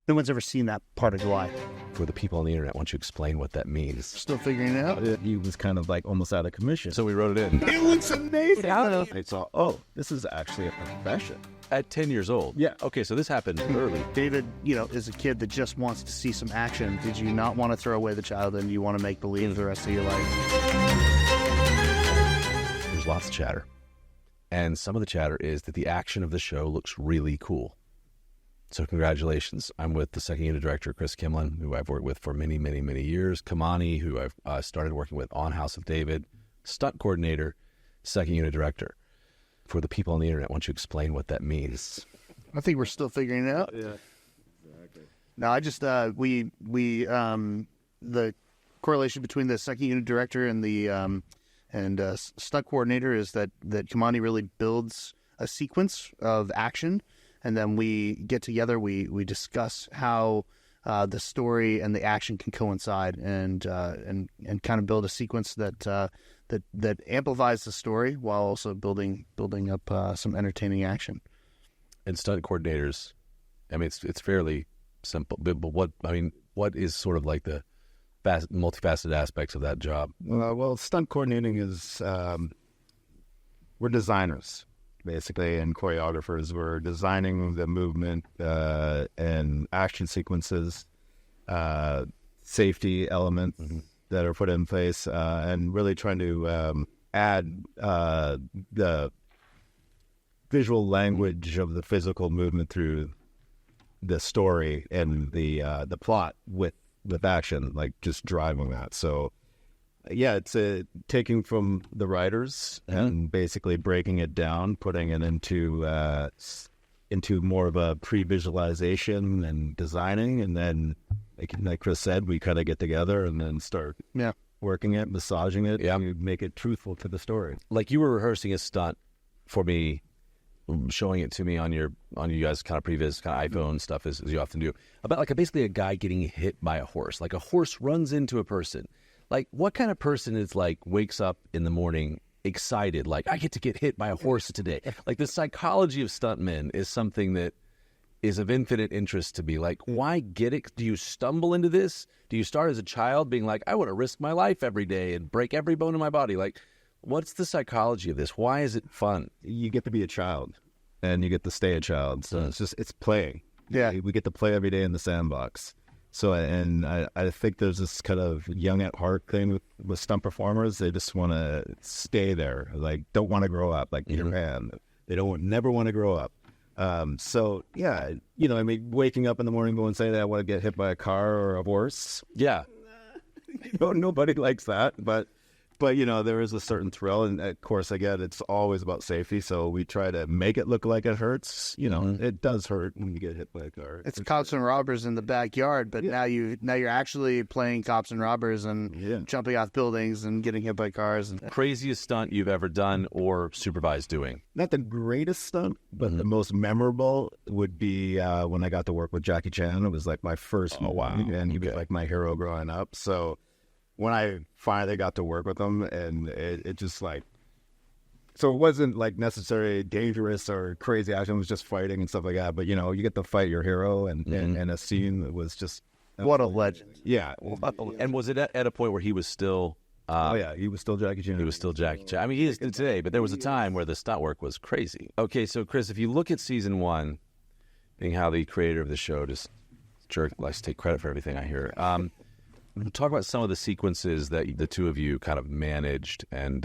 No one's ever seen that part of your life. For the people on the internet, why don't you explain what that means? Still figuring it out. He was kind of like almost out of commission. So we wrote it in. It looks amazing. I saw, oh, this is actually a profession. At 10 years old? Yeah. Okay, so this happened early. David, is a kid that just wants to see some action. Did you not want to throw away the child and you want to make believe the rest of your life? There's lots of chatter. And some of the chatter is that the action of the show looks really cool. So congratulations. I'm with the second unit director, Kris Kimlin, who I've worked with for many, many, many years. Kimani, who I've started working with on House of David. Stunt coordinator, second unit director. For the people on the internet, why don't you explain what that means? I think we're still figuring it out. Yeah, exactly. No, I just, the correlation between the second unit director and the stunt coordinator is that Kimani really builds a sequence of action. And then we get together, we discuss how the story and the action can coincide, and kind of build a sequence that amplifies the story while also building up some entertaining action. And stunt coordinators, I mean, it's fairly simple. But what is sort of like the multifaceted aspects of that job? Well, stunt coordinating is we're designers. Basically, and choreographers were designing the movement and action sequences, safety elements that are put in place, and really trying to add the visual language of the physical movement through the story and the plot with action, like just driving that. So. Yeah, it's taking from the writers and basically breaking it down, putting it into more of a pre-visualization and designing, and then, like Kris said, we kind of get together and then start working it, massaging it, to make it truthful to the story. Like you were rehearsing a stunt for me, showing it to me on you guys' kind of previs kind of iPhone stuff as you often do, about like basically a guy getting hit by a horse. Like a horse runs into a person. Like, what kind of person is like, wakes up in the morning excited, like, I get to get hit by a horse today? Like, the psychology of stuntmen is something that is of infinite interest to me. Like, why get it? Do you stumble into this? Do you start as a child being like, I want to risk my life every day and break every bone in my body? Like, what's the psychology of this? Why is it fun? You get to be a child, and you get to stay a child. So it's playing. Yeah. We get to play every day in the sandbox. So, and I think there's this kind of young at heart thing with stunt performers. They just want to stay there, like don't want to grow up, like Peter Pan. They never want to grow up. So yeah, I mean, waking up in the morning going saying that I want to get hit by a car or a horse. Yeah, nobody likes that, but there is a certain thrill, and of course, again, it's always about safety. So we try to make it look like it hurts. It does hurt when you get hit by a car. It's cops and robbers in the backyard, but now you're actually playing cops and robbers and jumping off buildings and getting hit by cars. And craziest stunt you've ever done or supervised doing? Not the greatest stunt, but the most memorable would be when I got to work with Jackie Chan. It was like my first movie, and he was like my hero growing up. So when I finally got to work with him, and it just like, so it wasn't like necessarily dangerous or crazy action. It was just fighting and stuff like that. But you get to fight your hero, and a scene that was just what a legend. Yeah. And was it at a point where he was still? He was still Jackie Chan. He was still Jackie Chan. I mean, he is today, but there was a time where the stunt work was crazy. Okay, so Kris, if you look at season 1, being how the creator of the show just likes to take credit for everything I hear. Talk about some of the sequences that the two of you kind of managed and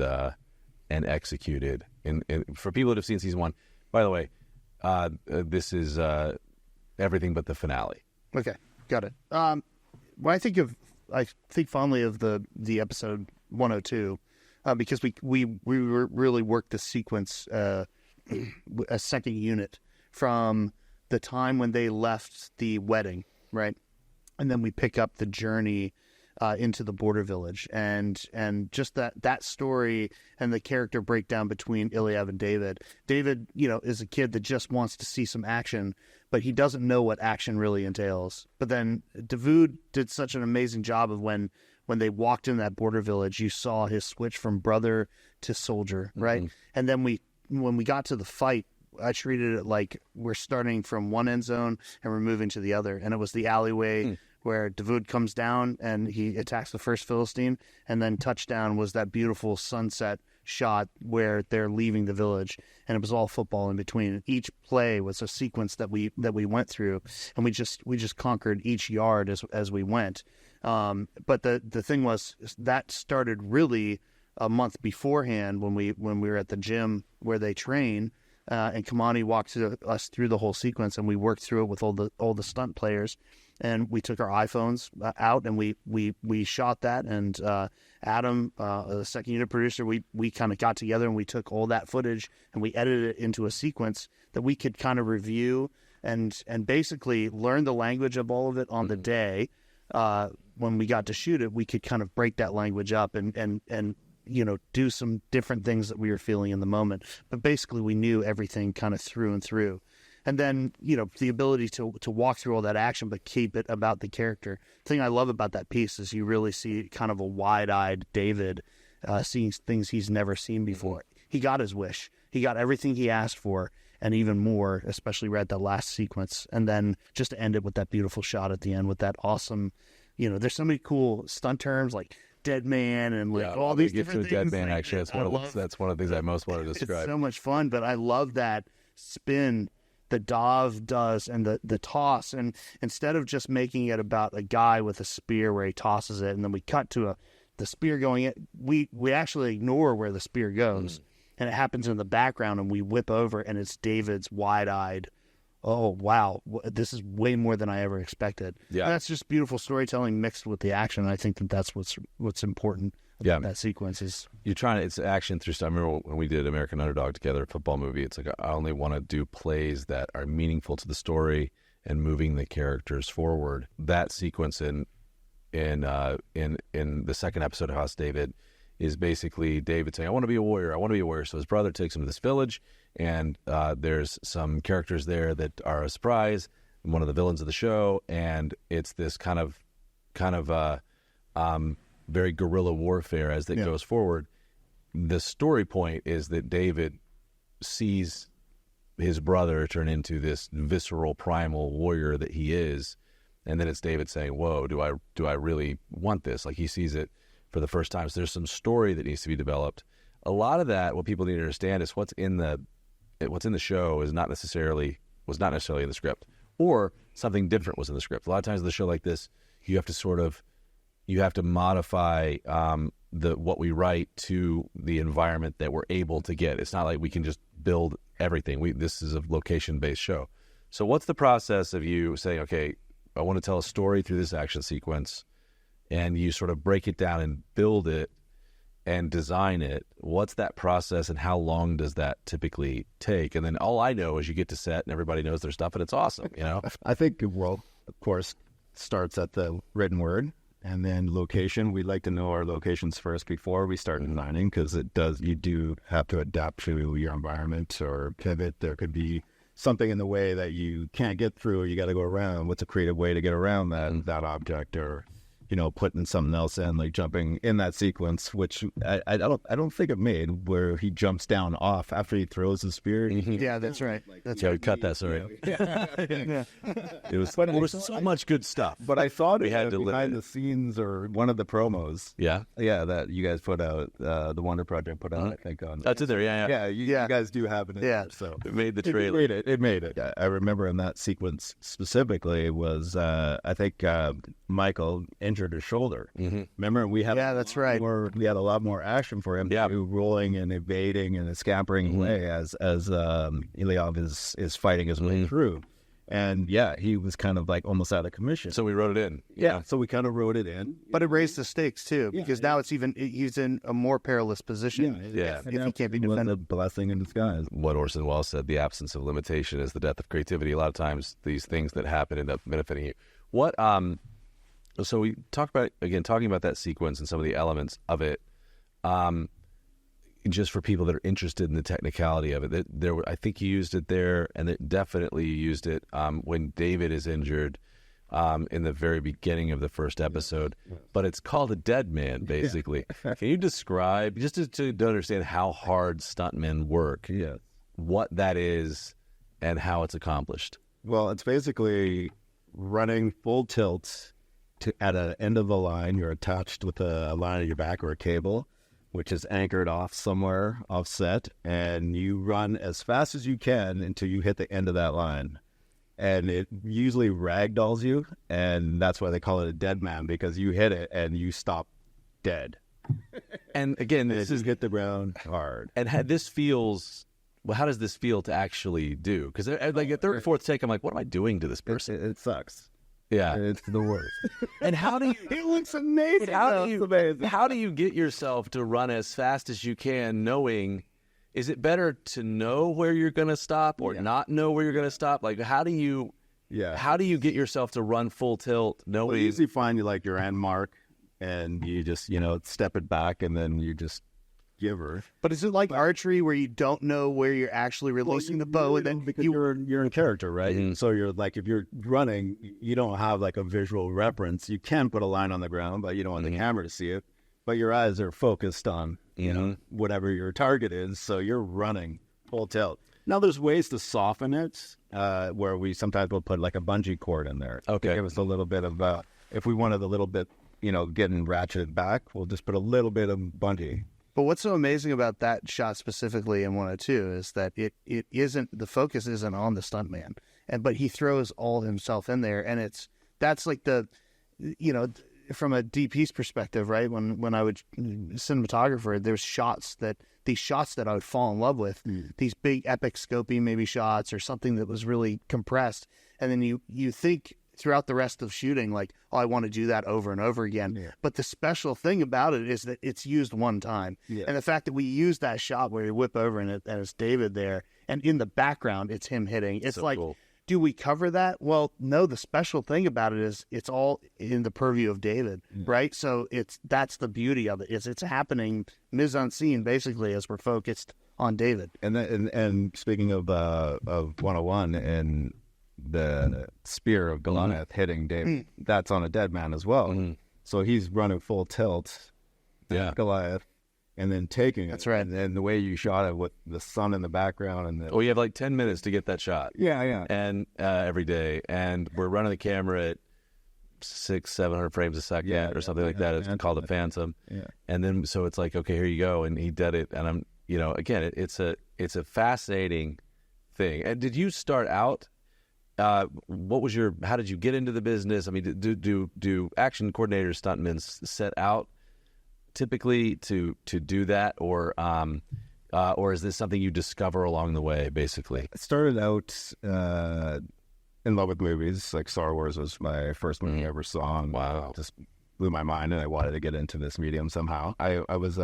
executed. And for people that have seen season 1, by the way, this is everything but the finale. Okay, got it. When I think fondly of the episode 102 because we really worked the sequence a second unit from the time when they left the wedding, right? And then we pick up the journey into the border village, and just that story and the character breakdown between Iliev and David. David, is a kid that just wants to see some action, but he doesn't know what action really entails. But then Davoud did such an amazing job of when they walked in that border village, you saw his switch from brother to soldier, right? And then when we got to the fight, I treated it like we're starting from one end zone and we're moving to the other. And it was the alleyway where Davud comes down and he attacks the first Philistine, and then touchdown was that beautiful sunset shot where they're leaving the village, and it was all football in between. Each play was a sequence that we went through, and we just conquered each yard as we went. But the thing was that started really a month beforehand when we were at the gym where they train. And Kimani walked us through the whole sequence, and we worked through it with all the stunt players, and we took our iPhones out and we shot that. And Adam, the second unit producer, we kind of got together and we took all that footage and we edited it into a sequence that we could kind of review and basically learn the language of all of it on the day. When we got to shoot it, we could kind of break that language up and do some different things that we were feeling in the moment. But basically, we knew everything kind of through and through. And then, the ability to walk through all that action, but keep it about the character. The thing I love about that piece is you really see kind of a wide-eyed David seeing things he's never seen before. He got his wish. He got everything he asked for, and even more, especially right at the last sequence. And then just to end it with that beautiful shot at the end with that awesome, there's so many cool stunt terms like dead man and all these different things. Dead man, actually, that's one of the things I most want to describe. It's so much fun, but I love that spin the Dov does and the toss. And instead of just making it about a guy with a spear where he tosses it, and then we cut to the spear going in, we actually ignore where the spear goes, and it happens in the background, and we whip over, and it's David's wide-eyed, oh, wow, this is way more than I ever expected. Yeah. And that's just beautiful storytelling mixed with the action. I think that's what's important about that sequence is... It's action through stuff. I remember when we did American Underdog together, a football movie, it's like I only want to do plays that are meaningful to the story and moving the characters forward. That sequence in the second episode of House David is basically David saying, I want to be a warrior. So his brother takes him to this village, and there's some characters there that are a surprise, one of the villains of the show, and it's this kind of very guerrilla warfare as it goes forward. The story point is that David sees his brother turn into this visceral, primal warrior that he is, and then it's David saying, whoa, do I really want this? Like, he sees it for the first time. So there's some story that needs to be developed. A lot of that, what people need to understand is what's in the show was not necessarily in the script, or something different was in the script. A lot of times in the show like this, you have to modify what we write to the environment that we're able to get. It's not like we can just build everything. This is a location-based show. So what's the process of you saying, okay, I want to tell a story through this action sequence, and you sort of break it down and build it and design it? What's that process, and how long does that typically take? And then all I know is you get to set and everybody knows their stuff and it's awesome, I think, of course, starts at the written word, and then location. We like to know our locations first before we start designing, because you do have to adapt to your environment or pivot. There could be something in the way that you can't get through, or you got to go around. What's a creative way to get around that object, or putting something else in, like jumping in that sequence, which I don't think it made, where he jumps down off after he throws the spear. Yeah, that's right. We cut that. Sorry. It was so much good stuff. But I thought we had behind the scenes, or one of the promos. Yeah, that you guys put out, the Wonder Project put out. I think on that's in there. Yeah. You guys do have it. Yeah, so it made the trailer. It made it. I remember in that sequence specifically was I think Michael injured his shoulder. Remember, we had that's right. We had a lot more action for him to do, rolling and evading and scampering away as Eliav is fighting his way through. And he was kind of like almost out of commission. So we wrote it in. So we kind of wrote it in. But it raised the stakes too, because now he's in a more perilous position. If he can't be defended. A blessing in disguise. What Orson Welles said, the absence of limitation is the death of creativity. A lot of times these things that happen end up benefiting you. So we talking about that sequence and some of the elements of it, just for people that are interested in the technicality of it. I think you used it there, and it definitely used it when David is injured in the very beginning of the first episode. But it's called a dead man, basically. Can you describe, just to understand how hard stuntmen work? what that is and how it's accomplished. Well, it's basically running full tilt at an end of the line. You're attached with a line at your back or a cable, which is anchored off somewhere offset, and you run as fast as you can until you hit the end of that line. And it usually ragdolls you, and that's why they call it a dead man, because you hit it and you stop dead. And again, this is hit the ground hard. and how this feels. Well, how does this feel to actually do? Because like at third or fourth take, I'm like, what am I doing to this person? It sucks. Yeah, It's the worst. and how do you? It looks amazing. How It's amazing. do you get yourself to run as fast as you can, knowing? Is it better to know where you're going to stop or not know where you're going to stop? Like, how do you get yourself to run full tilt? Well, Knowing you usually find like your end mark, and you just step it back, and then you just give her. But is it like archery where you don't know where you're actually releasing the bow, and then because you're in character, right? Mhm. So you're like, if you're running, you don't have like a visual reference. You can put a line on the ground, but you don't want the camera to see it. But your eyes are focused on whatever your target is. So you're running full tilt. Now there's ways to soften it, where we sometimes will put like a bungee cord in there. Okay. To give us a little bit of if we wanted a little bit, getting ratcheted back, we'll just put a little bit of bungee. But what's so amazing about that shot specifically in 102 is that it isn't, the focus isn't on the stuntman, but he throws all himself in there, and that's like the, from a DP's perspective, right? When I would cinematographer, there's these shots that I would fall in love with, these big epic scoping maybe shots or something that was really compressed, and then you think throughout the rest of shooting, like, oh, I want to do that over and over again. Yeah. But the special thing about it is that it's used one time. Yeah. And the fact that we use that shot where you whip over and it's David there, and in the background, it's him hitting. It's so like, cool. Do we cover that? Well, no, the special thing about it is it's all in the purview of David, right? So that's the beauty of it. It's happening mise en scene, basically, as we're focused on David. And speaking of 101 and the spear of Goliath hitting David, that's on a dead man as well. So he's running full tilt at Goliath and then taking it. That's right. And the way you shot it with the sun in the background. And you have like 10 minutes to get that shot. Yeah. And every day. And we're running the camera at 600-700 frames a second or something like that. It's called a phantom. Yeah. And then, so it's like, okay, here you go. And he did it. And I'm, again, it's a fascinating thing. And did you start out, how did you get into the business? I mean, do action coordinators, stuntmen set out typically to do that, or is this something you discover along the way, basically? I started out in love with movies. Like Star Wars was my first movie I ever saw. And wow. Just blew my mind, and I wanted to get into this medium somehow. I was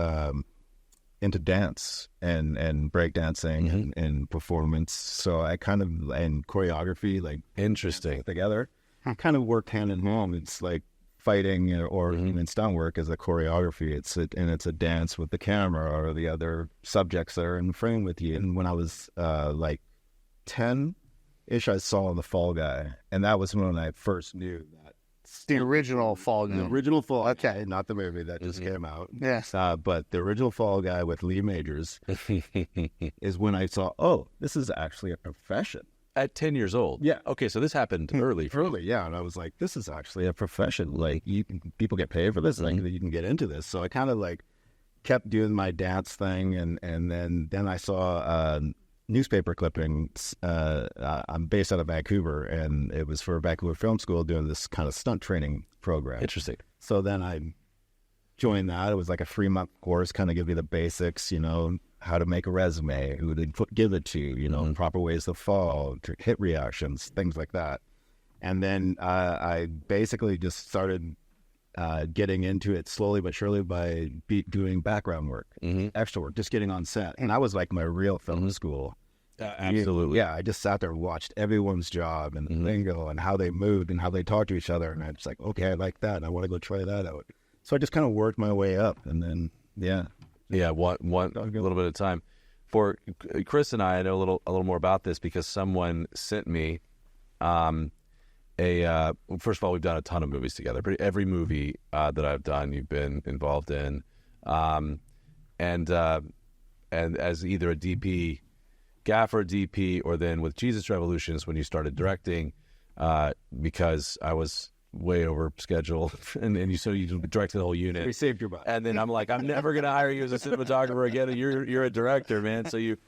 into dance and breakdancing and performance. So I and choreography, like interesting together, kind of work hand in hand. It's like fighting or even stunt work is a choreography. It's a dance with the camera or the other subjects that are in frame with you. And when I was like 10-ish, I saw The Fall Guy, and that was when I first knew that. The original Fall Guy. The original Fall Guy. Okay. Not the movie that just came out. Yes. But the original Fall Guy with Lee Majors is when I saw, this is actually a profession. At 10 years old? Yeah. Okay, so this happened early. Early, yeah. And I was like, this is actually a profession. Like, people get paid for this. Like, you can get into this. So I kind of like kept doing my dance thing. And then I saw newspaper clippings. I'm based out of Vancouver, and it was for Vancouver Film School doing this kind of stunt training program. Interesting. So then I joined that. It was like a 3-month course, kind of give you the basics, how to make a resume, who to give it to, proper ways to fall, hit reactions, things like that. And then I basically just started getting into it slowly but surely by doing background work, extra work, just getting on set. And that was like my real film school. Absolutely. Yeah, I just sat there and watched everyone's job and the lingo and how they moved and how they talked to each other. And I was like, okay, I like that. I want to go try that out. So I just kind of worked my way up, and then, one a little bit of time. For Kris and I know a little more about this because someone sent me first of all, we've done a ton of movies together. Every movie that I've done, you've been involved in, and as either a DP gaffer, DP, or then with Jesus Revolutions when you started directing, because I was way over schedule, and you directed the whole unit. We saved your butt. And then I'm like, I'm never gonna hire you as a cinematographer again. You're a director, man. So you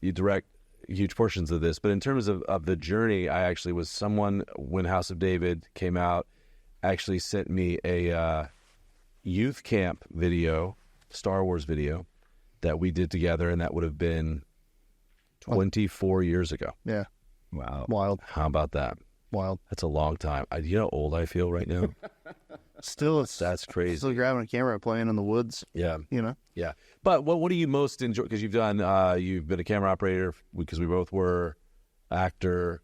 direct huge portions of this. But in terms of the journey, I actually was someone when House of David came out, actually sent me a youth camp video, Star Wars video, that we did together, and that would have been 24 years ago. Yeah. Wow. Wild. How about that? Wild. That's a long time. You know how old I feel right now? Still, That's crazy. Still grabbing a camera, playing in the woods. Yeah. You know? Yeah. But what do you most enjoy? Because you've been a camera operator, because we both were, actor,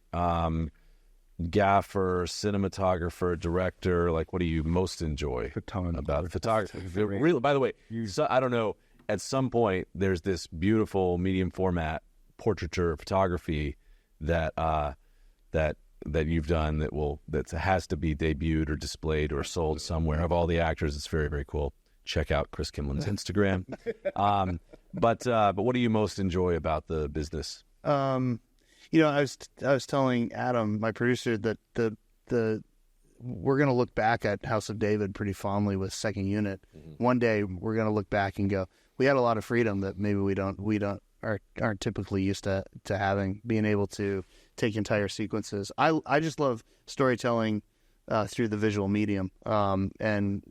gaffer, cinematographer, director. Like, what do you most enjoy about photography? Really, by the way, so, I don't know, at some point, there's this beautiful medium format portraiture photography that you've done that has to be debuted or displayed or sold somewhere of all the actors. It's very, very cool. Check out Kris Kimlin's Instagram. But what do you most enjoy about the business? I was telling Adam, my producer, that we're going to look back at House of David pretty fondly with second unit. Mm-hmm. One day we're going to look back and go, we had a lot of freedom that maybe we aren't typically used to having, being able to take entire sequences. I just love storytelling through the visual medium, and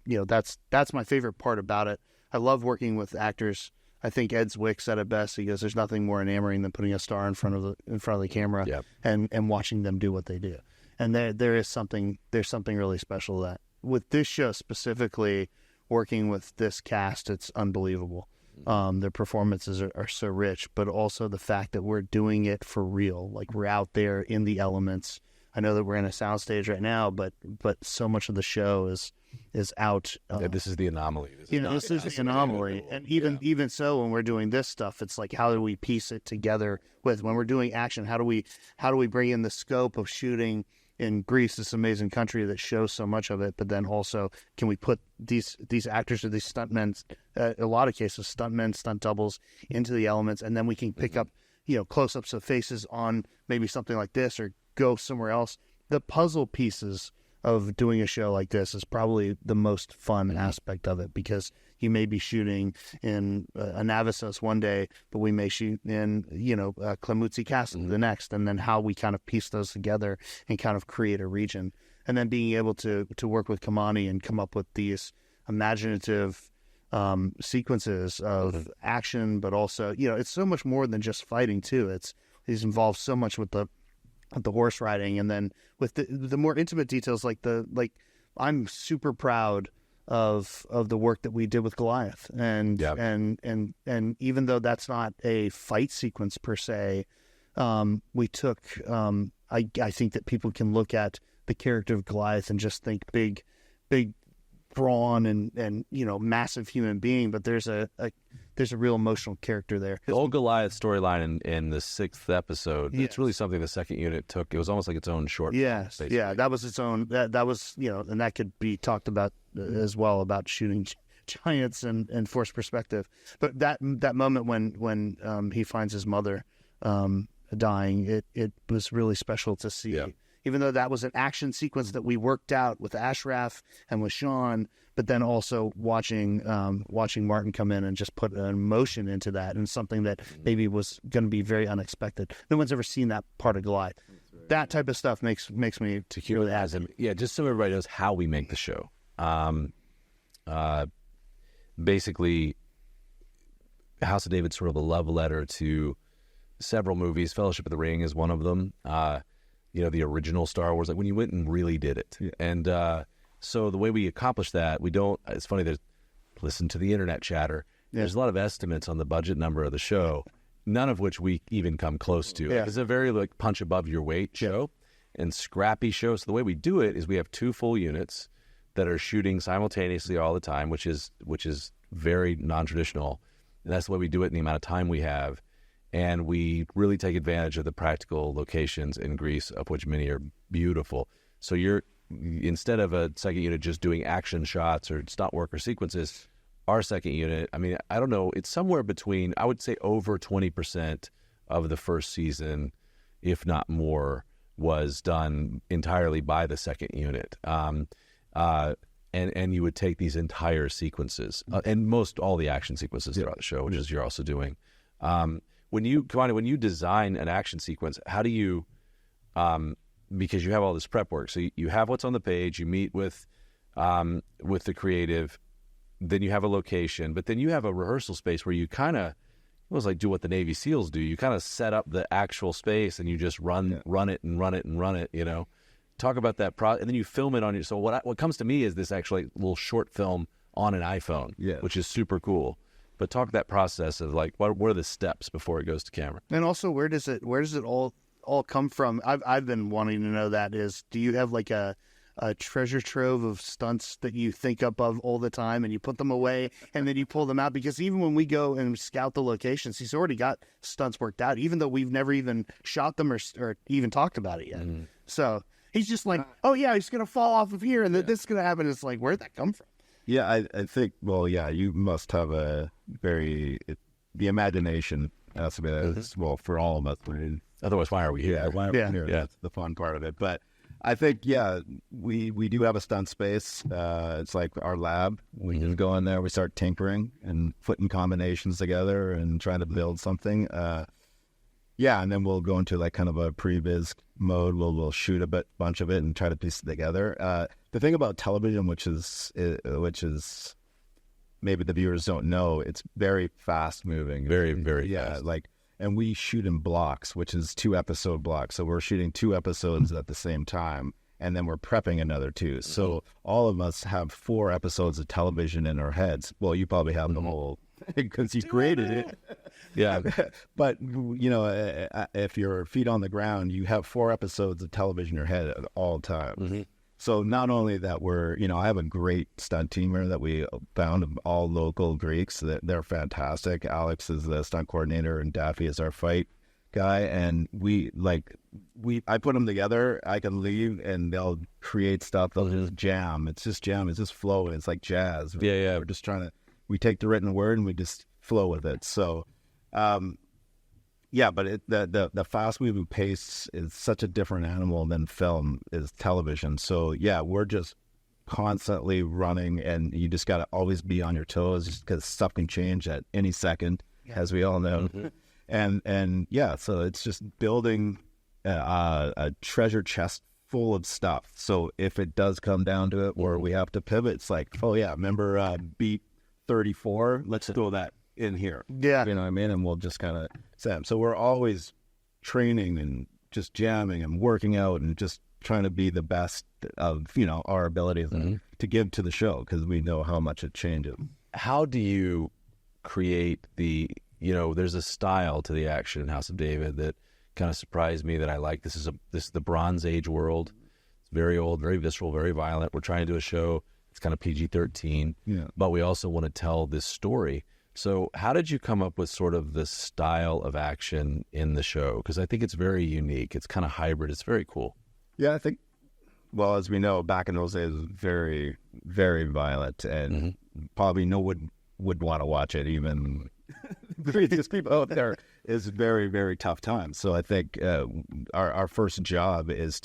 that's my favorite part about it. I love working with actors. I think Ed Zwick said it best. He goes, "There's nothing more enamoring than putting a star in front of the camera, yep, and watching them do what they do." And there's something really special to that. With this show specifically, working with this cast, it's unbelievable. Their performances are so rich, but also the fact that we're doing it for real. Like, we're out there in the elements. I know that we're in a soundstage right now, but so much of the show is out. This is the anomaly. This is the anomaly. And even so, when we're doing this stuff, it's like, how do we piece it together with, when we're doing action, how do we bring in the scope of shooting in Greece, this amazing country that shows so much of it, but then also, can we put these actors or these stuntmen, a lot of cases, stuntmen, stunt doubles, into the elements, and then we can pick up, close-ups of faces on maybe something like this, or go somewhere else. The puzzle pieces of doing a show like this is probably the most fun aspect of it, because you may be shooting in Navassos one day, but we may shoot in Klemutsi Castle the next, and then how we kind of piece those together and kind of create a region, and then being able to work with Kimani and come up with these imaginative sequences of action, but also it's so much more than just fighting too. It's involved so much with the horse riding, and then with the more intimate details, like I'm super proud of the work that we did with Goliath, and even though that's not a fight sequence per se, we took I think that people can look at the character of Goliath and just think big brawn and massive human being, but there's a real emotional character there. The old Goliath storyline in the 6th episode, it's really something the second unit took. It was almost like its own short. Yes, basically. Yeah, that was its own. That was and that could be talked about as well, about shooting giants and force perspective. But that moment when he finds his mother dying, it was really special to see. Yeah. Even though that was an action sequence that we worked out with Ashraf and with Sean, but then also watching Martin come in and just put an emotion into that, and something that maybe was going to be very unexpected. No one's ever seen that part of Goliath. That type of stuff makes me to hear really as him. Yeah, just so everybody knows how we make the show. Basically, House of David's sort of a love letter to several movies. Fellowship of the Ring is one of them. The original Star Wars, like when you went and really did it. Yeah. And so the way we accomplish that, it's funny, there's, listen to the internet chatter. Yeah. There's a lot of estimates on the budget number of the show, none of which we even come close to. Yeah. It's a very punch above your weight show and scrappy show. So the way we do it is we have 2 full units that are shooting simultaneously all the time, which is very non-traditional. And that's the way we do it in the amount of time we have. And we really take advantage of the practical locations in Greece, of which many are beautiful. So instead of a second unit just doing action shots or stunt work or sequences, our second unit, I mean, I don't know, it's somewhere between, I would say over 20% of the first season, if not more, was done entirely by the second unit. And you would take these entire sequences, and most all the action sequences throughout the show, which is you're also doing. When you design an action sequence, how do you, because you have all this prep work, so you have what's on the page, you meet with the creative, then you have a location, but then you have a rehearsal space where you kind of, it was like do what the Navy SEALs do. You kind of set up the actual space and you just run it, you know. Talk about that and then you film it on your. So what comes to me is this actually little short film on an iPhone, which is super cool. But talk that process of like what are the steps before it goes to camera, and also where does it all come from? I've been wanting to know that. Is do you have like a treasure trove of stunts that you think up of all the time and you put them away and then you pull them out? Because even when we go and scout the locations, he's already got stunts worked out, even though we've never even shot them or even talked about it yet. So he's just like, oh yeah, he's going to fall off of here and this is going to happen. It's like, where'd that come from? Yeah, I think, well, yeah, you must have the imagination has to be well, for all of us. Otherwise, why are we here? Yeah, why are we here? That's the fun part of it. But I think, we do have a stunt space. It's like our lab. We just go in there, we start tinkering and putting combinations together and trying to build something. And then we'll go into like kind of a pre-biz mode. We'll shoot a bunch of it and try to piece it together. The thing about television, which is maybe the viewers don't know, it's very fast moving. Very, very fast. And we shoot in blocks, which is 2 episode blocks. So we're shooting 2 episodes at the same time, and then we're prepping another 2. So all of us have 4 episodes of television in our heads. Well, you probably have the whole, because you created it. Yeah. But, you know, if you're feet on the ground, you have 4 episodes of television in your head at all times. So not only that I have a great stunt team here that we found, all local Greeks. They're fantastic. Alex is the stunt coordinator and Daffy is our fight guy. And I put them together. I can leave and they'll create stuff. They'll just jam. It's just jam. It's just flowing. It's like jazz. Yeah. We're just we take the written word and we just flow with it. So, but the fast moving pace is such a different animal than film is television. So we're just constantly running, and you just got to always be on your toes because stuff can change at any second, as we all know. And so it's just building a treasure chest full of stuff. So if it does come down to it, where we have to pivot, it's like, remember beat 34? Let's throw that in here. Yeah. You know what I mean? And we'll just kind of set. So we're always training and just jamming and working out and just trying to be the best of, our abilities to give to the show, because we know how much it changes. How do you create there's a style to the action in House of David that kind of surprised me that I like. This is the Bronze Age world. It's very old, very visceral, very violent. We're trying to do a show. It's kind of PG-13, but we also want to tell this story. So how did you come up with sort of the style of action in the show? Because I think it's very unique. It's kind of hybrid. It's very cool. Yeah, I think, well, as we know, back in those days, it was very, very violent, and probably no one would want to watch it. Even the craziest people out there is very, very tough time. So I think our first job is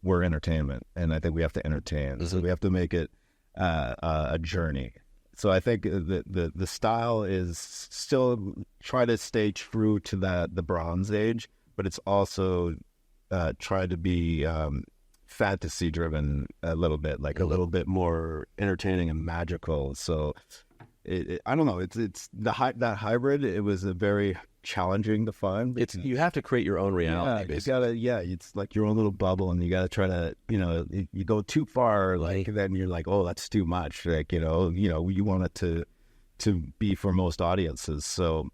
we're entertainment, and I think we have to entertain. So we have to make it a journey. So I think the style is still try to stay true to the Bronze Age, but it's also try to be fantasy driven a little bit, like a little bit more entertaining and magical. So I don't know. It's that hybrid. It was a very challenging to find. You have to create your own reality. Basically. It's like your own little bubble, and you got to try to, you go too far, then you're like, oh, that's too much. You want it to be for most audiences. So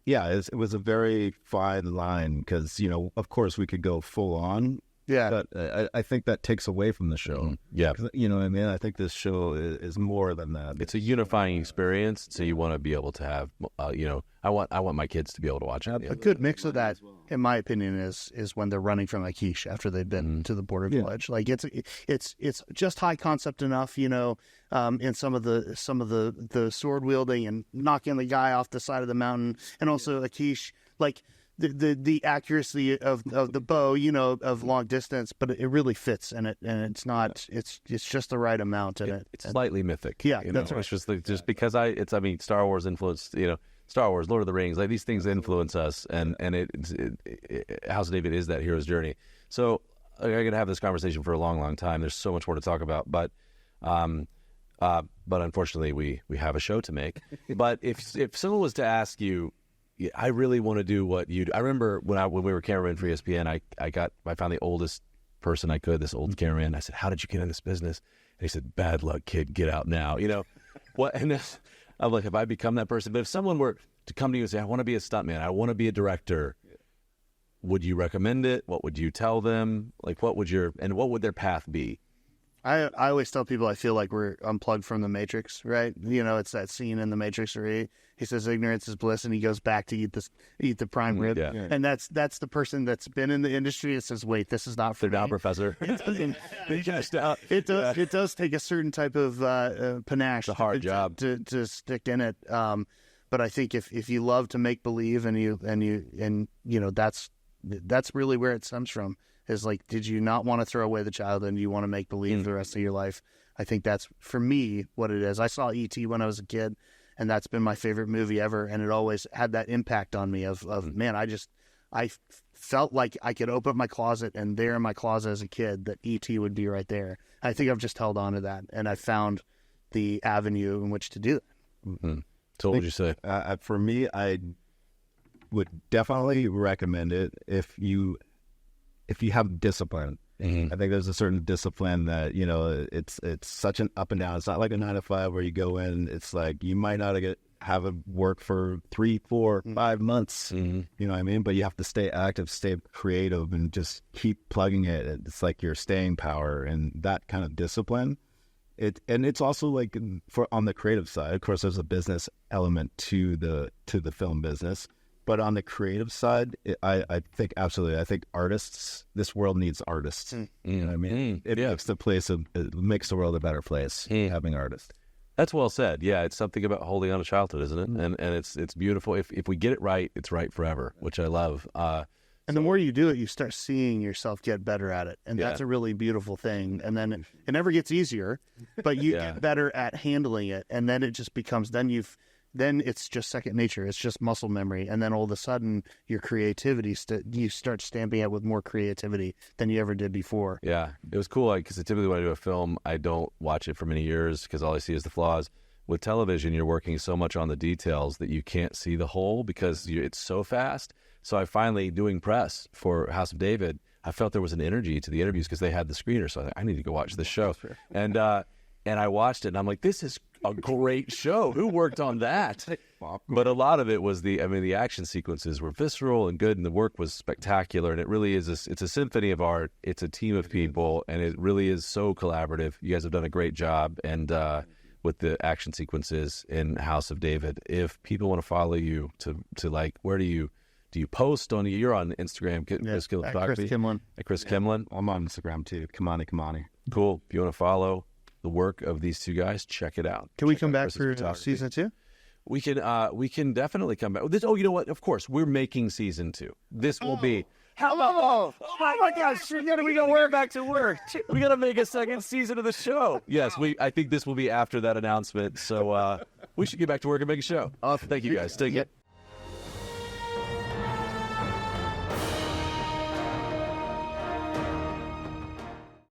it was a very fine line, because of course we could go full on Yeah. But I think that takes away from the show. Yeah. 'Cause, you know what I mean? I think this show is more than that. It's a unifying experience, so you want to be able to have, I want my kids to be able to watch it. A good mix of that, in my opinion, is when they're running from a quiche after they've been to the border village. Like it's just high concept enough, in some of the sword wielding and knocking the guy off the side of the mountain, and also a quiche, like the accuracy of the bow, of long distance, but it really fits, and it's not it's just the right amount, and it's slightly mythic. Yeah, that's right. It's just because Star Wars influenced, Star Wars, Lord of the Rings, like these things influence us, and House of David is that hero's journey. So I'm gonna have this conversation for a long, long time. There's so much more to talk about, but unfortunately we have a show to make. But if someone was to ask you, I really want to do what you do. I remember when we were cameraman for ESPN, I found the oldest person I could, this old cameraman. I said, "How did you get in this business?" And he said, "Bad luck, kid. Get out now." What? And I'm like, have I become that person? But if someone were to come to you and say, "I want to be a stuntman. I want to be a director," would you recommend it? What would you tell them? Like, what would their path be? I always tell people I feel like we're unplugged from the Matrix, right? It's that scene in the Matrix where he says ignorance is bliss, and he goes back to eat the prime rib. Yeah. And that's the person that's been in the industry and says, wait, this is not for They're me. not professor. It does take a certain type of panache. It's a hard job to stick in it. But I think if you love to make believe and that's really where it stems from. Is like, did you not want to throw away the child and you want to make believe the rest of your life? I think that's, for me, what it is. I saw E.T. when I was a kid, and that's been my favorite movie ever, and it always had that impact on me of man, I felt like I could open up my closet, and there in my closet as a kid, that E.T. would be right there. I think I've just held on to that, and I found the avenue in which to do that. Mm-hmm. So what would you say? For me, I would definitely recommend it if you have discipline. Mm-hmm. I think there's a certain discipline that, it's such an up and down. It's not like a 9 to 5 where you go in, it's like you might not have it work for 3, 4, 5 months. Mm-hmm. You know what I mean? But you have to stay active, stay creative, and just keep plugging it. It's like your staying power and that kind of discipline. It's also like on the creative side, of course, there's a business element to the film business. But on the creative side, I think absolutely. I think artists. This world needs artists. You know what I mean? It makes the world a better place. Having artists. That's well said. Yeah, it's something about holding on to childhood, isn't it? And it's beautiful. If we get it right, it's right forever, which I love. And the more you do it, you start seeing yourself get better at it, and that's a really beautiful thing. And then it never gets easier, but you get better at handling it, and then it just becomes then it's just second nature. It's just muscle memory. And then all of a sudden, your creativity, you start stamping it with more creativity than you ever did before. Yeah, it was cool because typically when I do a film, I don't watch it for many years because all I see is the flaws. With television, you're working so much on the details that you can't see the whole because it's so fast. So I finally, doing press for House of David, I felt there was an energy to the interviews because they had the screener. So I thought, I need to go watch this show. And I watched it, and I'm like, this is a great show. Who worked on that? But a lot of it was the action sequences were visceral and good, and the work was spectacular. And it really is it's a symphony of art. It's a team of people, and it really is so collaborative. You guys have done a great job, and with the action sequences in House of David. If people want to follow you to like, where do you post on? You're on Instagram, Kris Kimlin. At Kris Kimlin. I'm on Instagram too. Kimani. Cool. If you want to follow the work of these two guys, check it out. Can we come back for season 2? We can definitely come back. You know what? Of course, we're making season 2. This will be. How about? Oh my gosh! We gotta wear back to work. We gotta make a second season of the show. Yes, I think this will be after that announcement. So we should get back to work and make a show. Thank you guys. Take it.